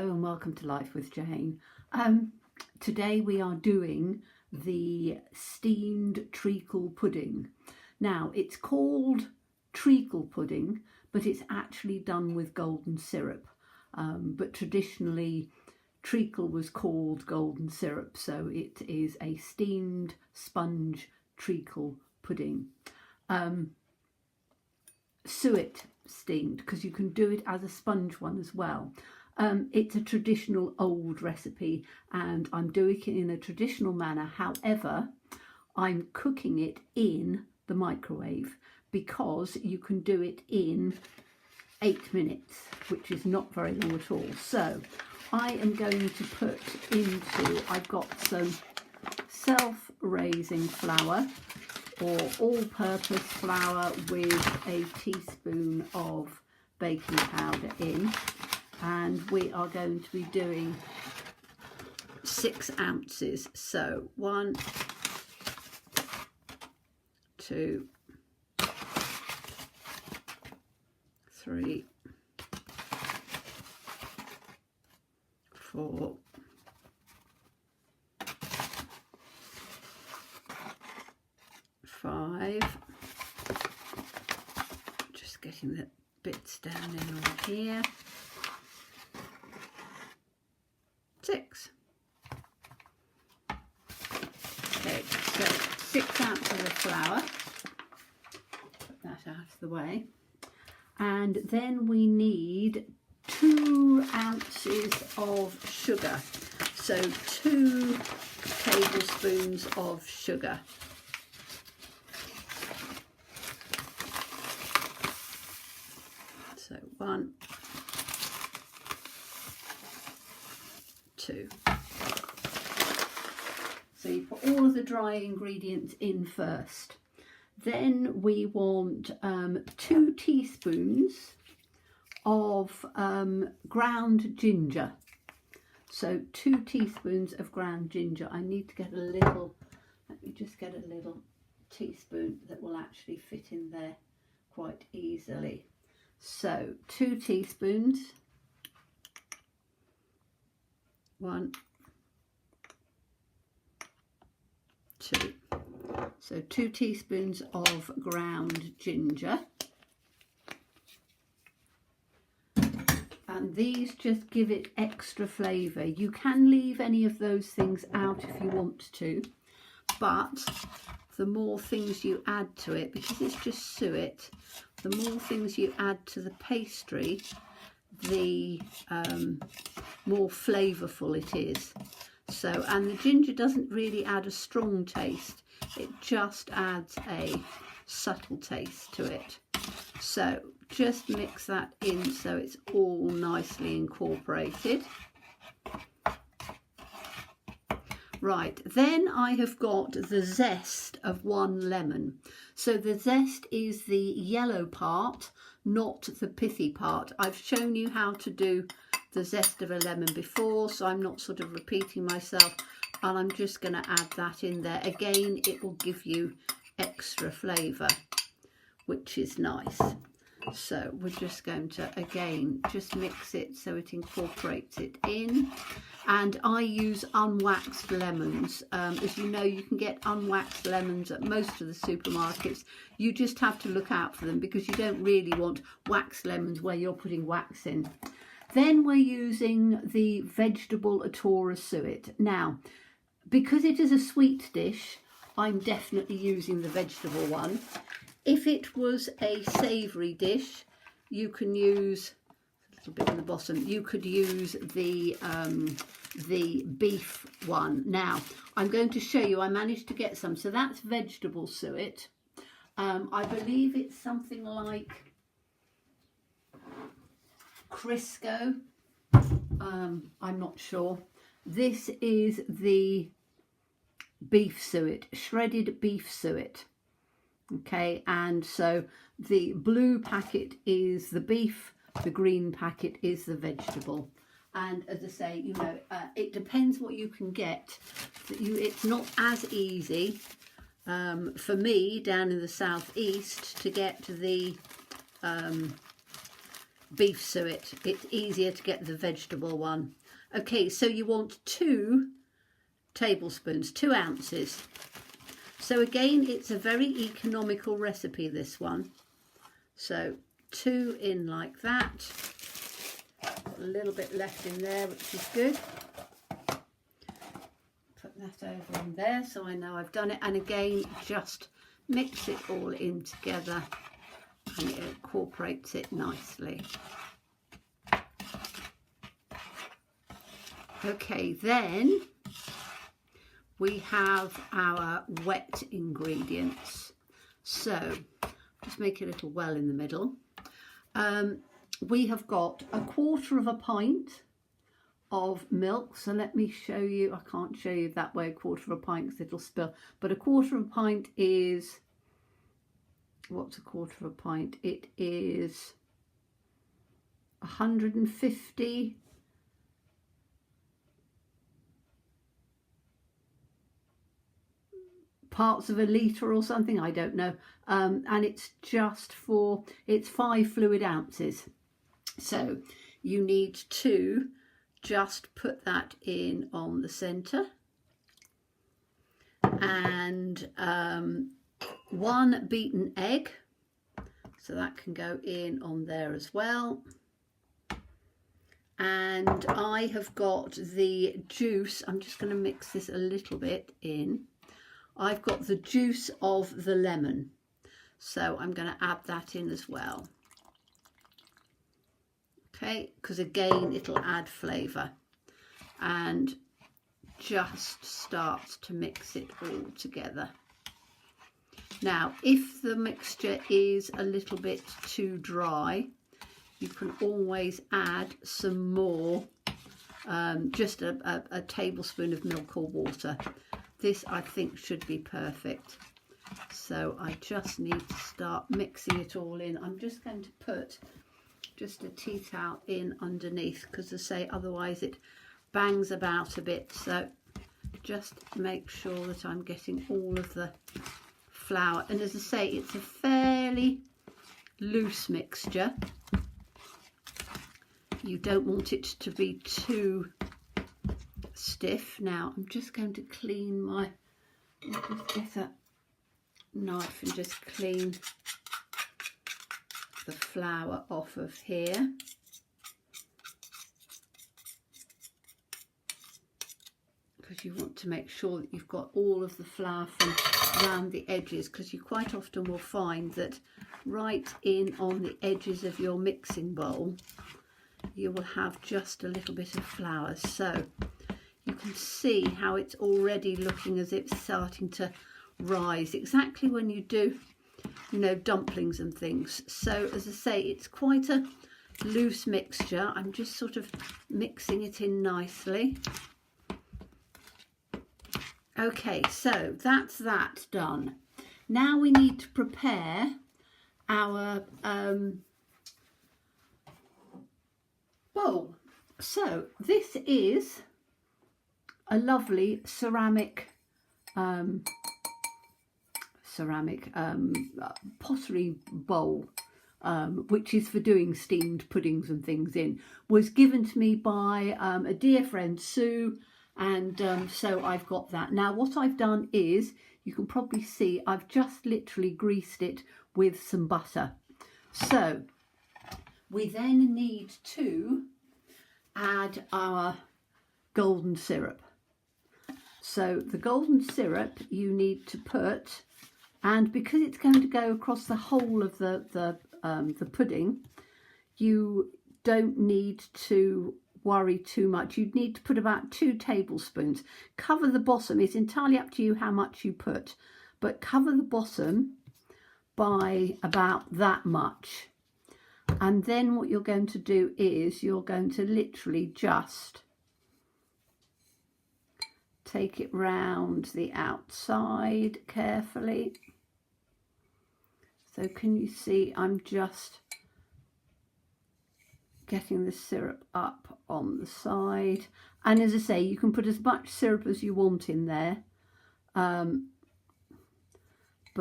Hello and welcome to Life with Jane. Today we are doing the steamed treacle pudding. Now it's called treacle pudding, but it's actually done with golden syrup. But traditionally treacle was called golden syrup, so it is a steamed sponge treacle pudding. Suet steamed, because you can do it as a sponge one as well. It's a traditional old recipe and I'm doing it in a traditional manner. However, I'm cooking it in the microwave because you can do it in 8 minutes, which is not very long at all. So I am going to put into, I've got some self-raising flour or all-purpose flour with a teaspoon of baking powder in. And we are going to be doing 6 ounces. So 1, 2, 3, 4, 5. Just getting the bits down in on here. 6. Okay, so 6 ounces of flour. Put that out of the way. And then we need 2 ounces of sugar. So 2 tablespoons of sugar. So 1, 2. So you put all of the dry ingredients in first. Then we want 2 teaspoons of ground ginger. So 2 teaspoons of ground ginger. I need to get a little, let me just get a little teaspoon that will actually fit in there quite easily. So 2 teaspoons. 1, 2. So 2 teaspoons of ground ginger. And these just give it extra flavour. You can leave any of those things out if you want to, but the more things you add to it, because it's just suet, the more things you add to the pastry, the more flavourful it is. So, and the ginger doesn't really add a strong taste, it just adds a subtle taste to it. So just mix that in so it's all nicely incorporated. Right, then I have got the zest of 1 lemon. So the zest is the yellow part, not the pithy part. I've shown you how to do the zest of a lemon before, so I'm not sort of repeating myself, and I'm just going to add that in there. Again, it will give you extra flavour, which is nice. So we're just going to, again, just mix it so it incorporates it in. And I use unwaxed lemons. As you know, you can get unwaxed lemons at most of the supermarkets. You just have to look out for them because you don't really want waxed lemons where you're putting wax in. Then we're using the vegetable atora suet. Now, because it is a sweet dish, I'm definitely using the vegetable one. If it was a savoury dish, you can use a little bit in the bottom. You could use the beef one. Now, I'm going to show you. I managed to get some. So that's vegetable suet. I believe it's something like Crisco. I'm not sure. This is the beef suet, shredded beef suet. Okay, and so the blue packet is the beef, the green packet is the vegetable. And as I say, you know, it depends what you can get. It's not as easy for me down in the southeast to get the beef suet. It's easier to get the vegetable one. Okay, so you want 2 tablespoons, 2 ounces. So again, it's a very economical recipe, this one. So 2 in like that. Got a little bit left in there, which is good. Put that over in there so I know I've done it. And again, just mix it all in together and it incorporates it nicely. Okay, then we have our wet ingredients. So just make a little well in the middle. We have got 1/4 pint of milk. So let me show you. I can't show you that way, 1/4 pint, because it'll spill. But 1/4 pint is, what's 1/4 pint? It is 150 parts of a litre or something, I don't know. And it's just for, it's 5 fluid ounces. So you need to just put that in on the centre. And 1 beaten egg. So that can go in on there as well. And I have got the juice. I'm just going to mix this a little bit in. I've got the juice of the lemon, so I'm going to add that in as well. Okay, because again it'll add flavour, and just start to mix it all together. Now, if the mixture is a little bit too dry, you can always add some more, just a tablespoon of milk or water. This, I think, should be perfect. So I just need to start mixing it all in. I'm just going to put just a tea towel in underneath, because as I say, otherwise it bangs about a bit. So just make sure that I'm getting all of the flour. And as I say, it's a fairly loose mixture. You don't want it to be too stiff. Now I'm just going to clean my, just get a knife and just clean the flour off of here. Because you want to make sure that you've got all of the flour from around the edges, because you quite often will find that right in on the edges of your mixing bowl you will have just a little bit of flour. So you can see how it's already looking as if it's starting to rise, exactly when you do, you know, dumplings and things. So as I say, it's quite a loose mixture. I'm just sort of mixing it in nicely. Okay, so that's that done. Now we need to prepare our bowl. So this is a lovely ceramic pottery bowl, which is for doing steamed puddings and things in. Was given to me by a dear friend, Sue, and so I've got that. Now what I've done is, you can probably see, I've just literally greased it with some butter. So we then need to add our golden syrup. So the golden syrup you need to put, and because it's going to go across the whole of the pudding, you don't need to worry too much. You'd need to put about 2 tablespoons. Cover the bottom. It's entirely up to you how much you put, but cover the bottom by about that much. And then what you're going to do is you're going to literally just take it round the outside carefully. So can you see I'm just getting the syrup up on the side. And as I say, you can put as much syrup as you want in there, but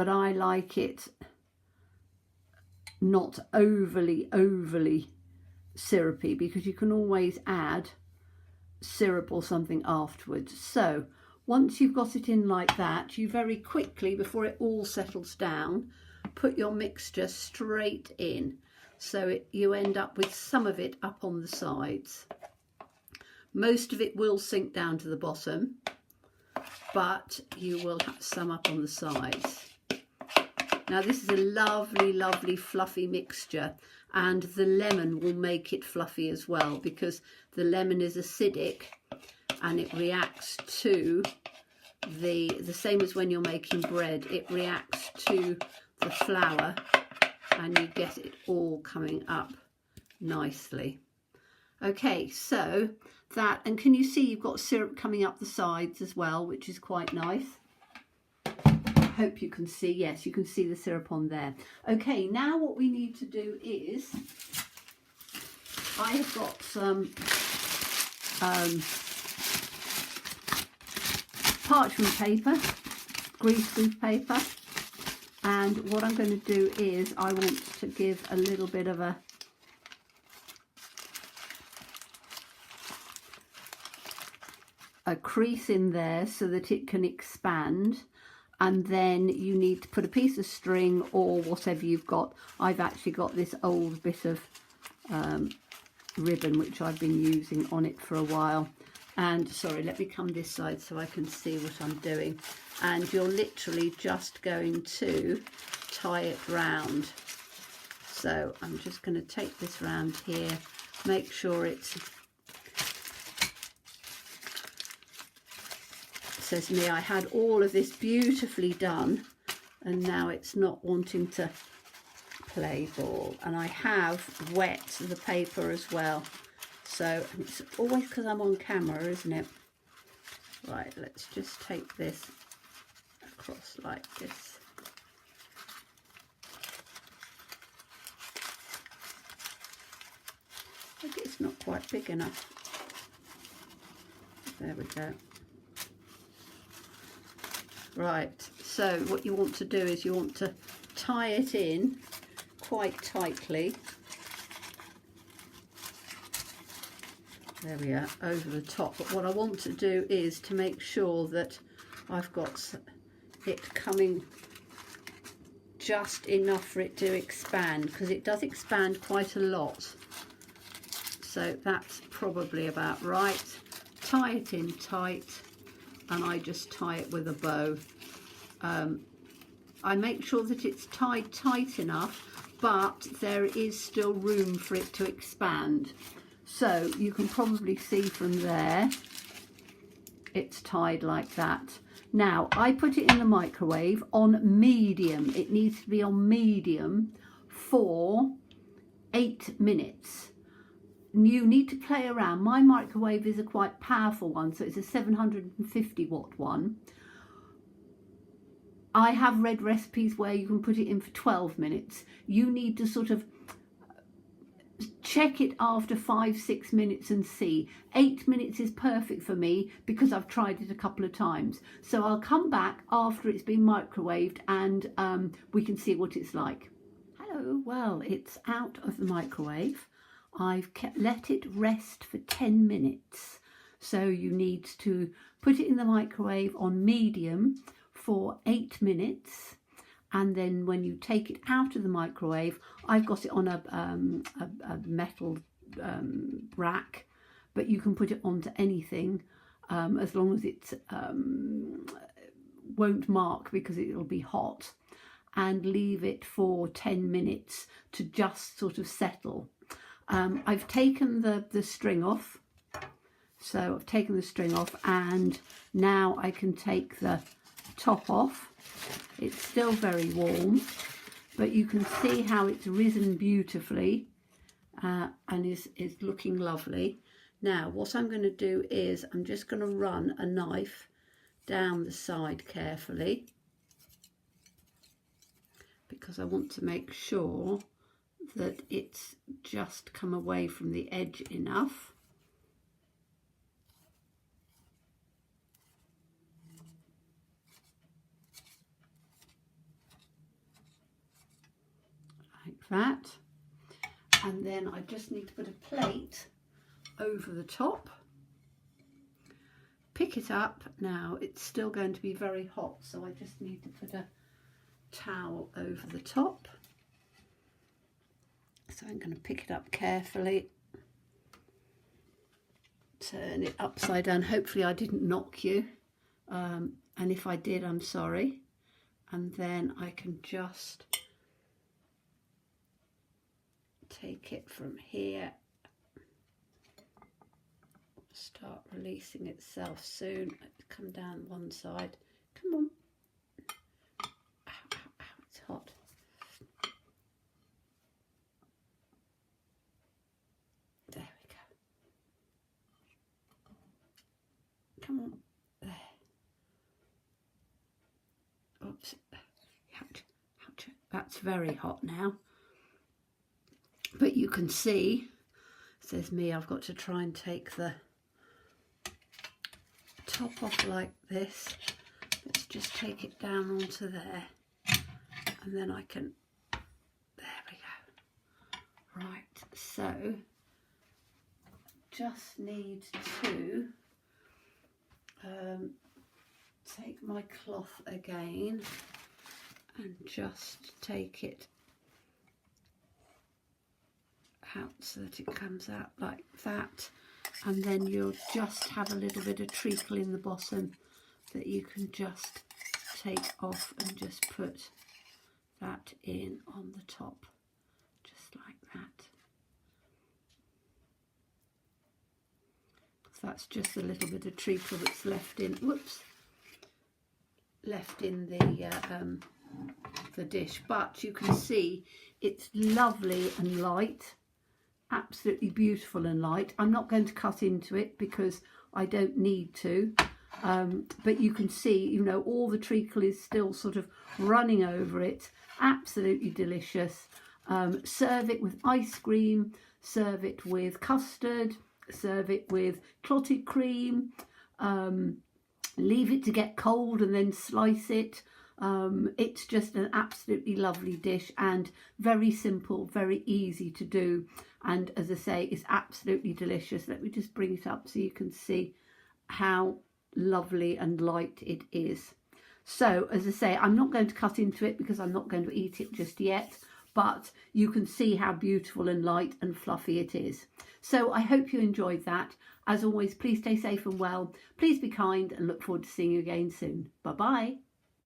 I like it not overly syrupy, because you can always add syrup or something afterwards. So once you've got it in like that, you very quickly, before it all settles down, put your mixture straight in, so you end up with some of it up on the sides. Most of it will sink down to the bottom, but you will have some up on the sides. Now this is a lovely, lovely fluffy mixture, and the lemon will make it fluffy as well, because the lemon is acidic and it reacts to the same as when you're making bread. It reacts to the flour and you get it all coming up nicely. Okay, so that, and can you see you've got syrup coming up the sides as well, which is quite nice. I hope you can see, yes, you can see the syrup on there. Okay, now what we need to do is, I have got some parchment paper, greaseproof paper, and what I'm going to do is I want to give a little bit of a crease in there so that it can expand, and then you need to put a piece of string or whatever you've got. I've actually got this old bit of ribbon which I've been using on it for a while. And sorry, let me come this side so I can see what I'm doing. And you're literally just going to tie it round. So I'm just going to take this round here, make sure it's, says me, I had all of this beautifully done and now it's not wanting to play ball. And I have wet the paper as well. So it's always because I'm on camera, isn't it? Right, let's just take this across like this. I think it's not quite big enough. There we go. Right, so what you want to do is you want to tie it in quite tightly. There we are, over the top. But what I want to do is to make sure that I've got it coming just enough for it to expand, because it does expand quite a lot. So that's probably about right. Tie it in tight, and I just tie it with a bow. I make sure that it's tied tight enough, but there is still room for it to expand. So you can probably see from there, it's tied like that. Now, I put it in the microwave on medium. It needs to be on medium for 8 minutes. You need to play around. My microwave is a quite powerful one, so it's a 750 watt one. I have read recipes where you can put it in for 12 minutes. You need to sort of check it after 5-6 minutes and see. 8 minutes is perfect for me because I've tried it a couple of times. So I'll come back after it's been microwaved and we can see what it's like. Hello, well, it's out of the microwave. I've let it rest for 10 minutes. So you need to put it in the microwave on medium for 8 minutes. And then when you take it out of the microwave, I've got it on a metal rack, but you can put it onto anything as long as it won't mark because it'll be hot, and leave it for 10 minutes to just sort of settle. I've taken the string off. So I've taken the string off, and now I can take the top off. It's still very warm, but you can see how it's risen beautifully and is looking lovely. Now what I'm going to do is I'm just going to run a knife down the side carefully, because I want to make sure that it's just come away from the edge enough. Like that. And then I just need to put a plate over the top. Pick it up. Now it's still going to be very hot, so I just need to put a towel over the top. So I'm going to pick it up carefully, turn it upside down. Hopefully I didn't knock you, and if I did, I'm sorry. And then I can just take it from here, start releasing itself soon. Come down one side, come on. Ow, ow, ow, it's hot. There we go. Come on, there. Oops, ouch, ouch. That's very hot now. But you can see, says me, I've got to try and take the top off like this. Let's just take it down onto there, and then I can, there we go. Right, so just need to take my cloth again and just take it out so that it comes out like that, and then you'll just have a little bit of treacle in the bottom that you can just take off and just put that in on the top, just like that. So that's just a little bit of treacle that's left in, whoops, left in the dish, but you can see it's lovely and light. Absolutely beautiful and light. I'm not going to cut into it because I don't need to, but you can see, you know, all the treacle is still sort of running over it. Absolutely delicious. Serve it with ice cream, serve it with custard, serve it with clotted cream, leave it to get cold and then slice it. It's just an absolutely lovely dish and very simple, very easy to do, and as I say, it's absolutely delicious. Let me just bring it up so you can see how lovely and light it is. So as I say, I'm not going to cut into it because I'm not going to eat it just yet, but you can see how beautiful and light and fluffy it is. So I hope you enjoyed that. As always, please stay safe and well, please be kind, and look forward to seeing you again soon. Bye bye.